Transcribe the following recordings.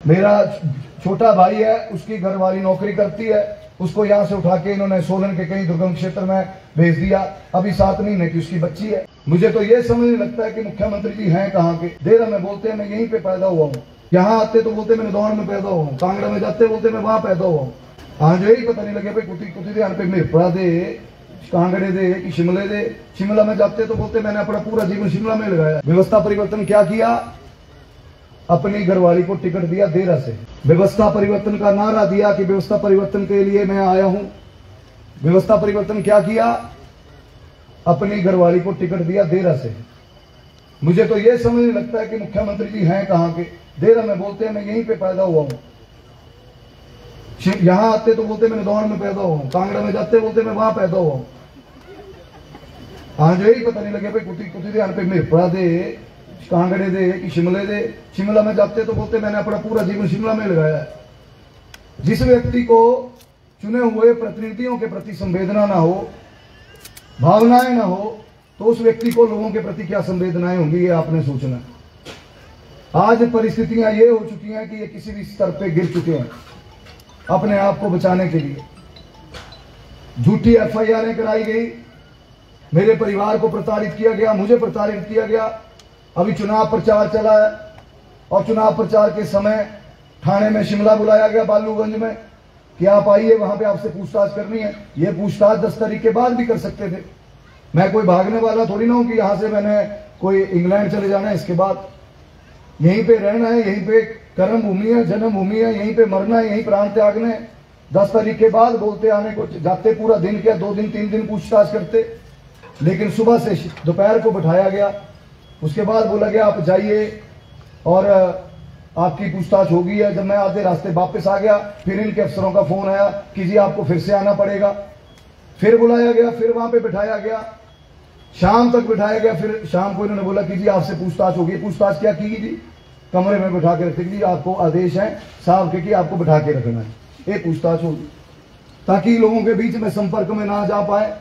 मेरा छोटा भाई है, उसकी घरवाली नौकरी करती है, उसको यहाँ से उठा के इन्होंने सोलन के कहीं दुर्गम क्षेत्र में भेज दिया। अभी 7 महीने की उसकी बच्ची है। मुझे तो ये समझ नहीं लगता है कि मुख्यमंत्री जी हैं कहाँ के। देर में बोलते हैं मैं यहीं पे पैदा हुआ हूँ, यहाँ आते तो बोलते मैं दौड़ में पैदा हुआ हूँ, कांगड़ा में जाते बोलते मैं वहां पैदा हुआ हूँ। आज यही पता नहीं लगे भाई कुटी ध्यान पे मिरपुरा दे, कांगड़े दे कि शिमले दे। शिमला में जाते तो बोलते मैंने अपना पूरा जीवन शिमला में लगाया। व्यवस्था परिवर्तन क्या किया? अपनी घरवाली को टिकट दिया देरा से। व्यवस्था परिवर्तन का नारा दिया कि व्यवस्था परिवर्तन के लिए मैं आया हूं। व्यवस्था परिवर्तन क्या किया? अपनी घरवाली को टिकट दिया देरा से। मुझे तो यह समझ नहीं लगता है कि मुख्यमंत्री जी हैं कहां के। देरा में बोलते हैं मैं यहीं पे पैदा हुआ हूं, यहां आते तो बोलते मैंने दौड़ में पैदा हुआ हूं, कांगड़ा में जाते बोलते मैं वहां पैदा हुआ हूं। आज यही पता नहीं लगे भाई कुटी ध्यान पे मिरपुरा दे, कांगड़े दे कि शिमले दे। शिमला में जाते तो बोलते मैंने अपना पूरा जीवन शिमला में लगाया है। जिस व्यक्ति को चुने हुए प्रतिनिधियों के प्रति संवेदना ना हो, भावनाएं ना हो, तो उस व्यक्ति को लोगों के प्रति क्या संवेदनाएं होंगी, ये आपने सोचना। आज परिस्थितियां ये हो चुकी हैं कि ये किसी भी स्तर पे गिर चुके हैं अपने आप को बचाने के लिए। झूठी FIR कराई गई, मेरे परिवार को प्रताड़ित किया गया, मुझे प्रताड़ित किया गया। अभी चुनाव प्रचार चला है और चुनाव प्रचार के समय थाने में शिमला बुलाया गया बालूगंज में कि आप आइए, वहां पे आपसे पूछताछ करनी है। ये पूछताछ 10 तारीख के बाद भी कर सकते थे। मैं कोई भागने वाला थोड़ी ना हूं कि यहां से मैंने कोई इंग्लैंड चले जाना है। इसके बाद यहीं पे रहना है, यहीं पे कर्म भूमि है, जन्म भूमि है, यहीं पे मरना है, यहीं प्राण त्यागने। 10 तारीख के बाद बोलते आने को जाते पूरा दिन क्या 2 दिन 3 दिन पूछताछ करते, लेकिन सुबह से दोपहर को बिठाया गया। उसके बाद बोला गया आप जाइए और आपकी पूछताछ होगी है। जब मैं आधे रास्ते वापस आ गया, फिर इनके अफसरों का फोन आया कि जी आपको फिर से आना पड़ेगा। फिर बुलाया गया, फिर वहां पे बिठाया गया, शाम तक बिठाया गया। फिर शाम को इन्होंने बोला कि जी आपसे पूछताछ होगी। पूछताछ क्या की जी? कमरे में बिठा के रखते जी आपको आदेश है साहब के कि आपको बिठा के रखना है, ये पूछताछ होगी, ताकि लोगों के बीच में संपर्क में ना जा पाए।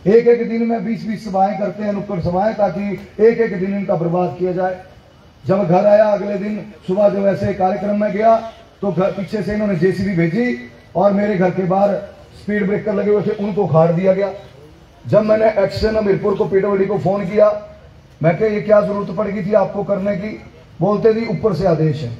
एक एक दिन में 20-20 सभाएं करते हैं, नुक्कड़ सभाएं, ताकि एक एक दिन इनका बर्बाद किया जाए। जब घर आया अगले दिन सुबह जब ऐसे कार्यक्रम में गया तो घर पीछे से इन्होंने JCB भेजी और मेरे घर के बाहर स्पीड ब्रेकर लगे हुए थे, उनको उखाड़ दिया गया। जब मैंने एक्शन हमीरपुर को PWD को फोन किया, मैं कहा ये क्या जरूरत पड़ गई थी आपको करने की? बोलते थी ऊपर से आदेश है।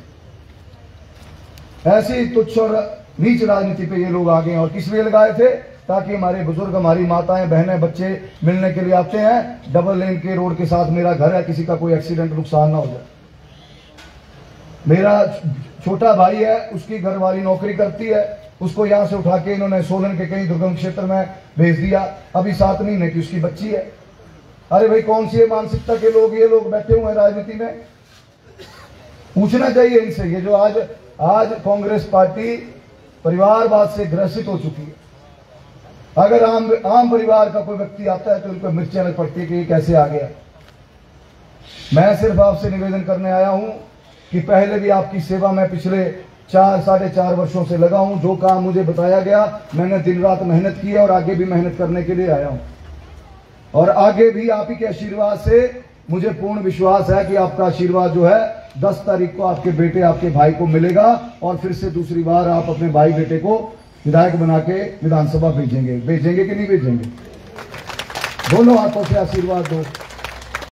ऐसी तुच्छ और नीच राजनीति पे ये लोग आ गए। और किस लिए लगाए थे? ताकि हमारे बुजुर्ग, हमारी माताएं, बहनें, बच्चे मिलने के लिए आते हैं। डबल लेन के रोड के साथ मेरा घर है, किसी का कोई एक्सीडेंट नुकसान ना हो जाए। मेरा छोटा भाई है, उसकी घरवाली नौकरी करती है, उसको यहाँ से उठा के इन्होंने सोलन के कहीं दुर्गम क्षेत्र में भेज दिया। अभी 7 महीने की उसकी बच्ची है। अरे भाई कौन सी मानसिकता के लोग ये लोग बैठे हुए हैं राजनीति में? पूछना चाहिए इनसे। ये जो आज कांग्रेस पार्टी परिवारवाद से ग्रसित हो चुकी है। अगर आम परिवार का कोई व्यक्ति आता है तो उनको मिर्चें लग पड़ती है कि ये कैसे आ गया। मैं सिर्फ आपसे निवेदन करने आया हूं कि पहले भी आपकी सेवा में पिछले 4-4.5 वर्षों से लगा हूं। जो काम मुझे बताया गया मैंने दिन रात मेहनत की है और आगे भी मेहनत करने के लिए आया हूं। और आगे भी आप ही के आशीर्वाद से मुझे पूर्ण विश्वास है कि आपका आशीर्वाद जो है 10 तारीख को आपके बेटे, आपके भाई को मिलेगा और फिर से दूसरी बार आप अपने भाई बेटे को विधायक बना के विधानसभा भेजेंगे कि नहीं भेजेंगे? दोनों हाथों से आशीर्वाद दो।